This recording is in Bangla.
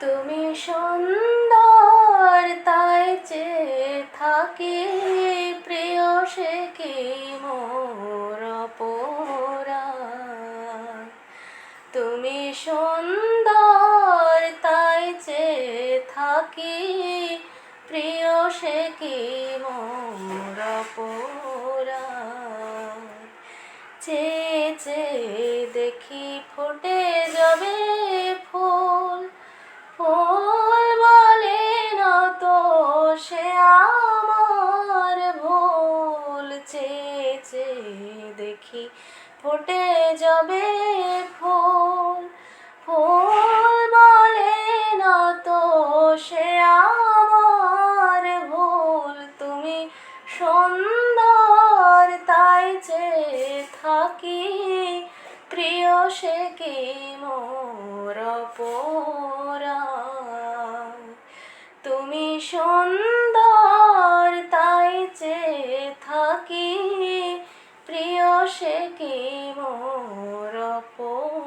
তুমি সুন্দর তাই চেয়ে থাকি, প্রিয় সে কি মোর অপরাধ। তুমি সুন্দর তাই চেয়ে থাকি, প্রিয় সে কি মোর অপরাধ। চেয়ে চেয়ে দেখি ফুটে যাবে ফুল, ফুল বলে না তো সে আমার ভুল। চেয়ে চেয়ে দেখি ফুটে যাবে ফুল, ফুল বলে না তো সে আমার ভুল। তুমি সুন্দর তাই চেয়ে থাকি, প্রিয় সে কি মোর অপরাধ। তুমি সুন্দর তাই চেয়ে থাকি, প্রিয় সে কি মোর অপরাধ।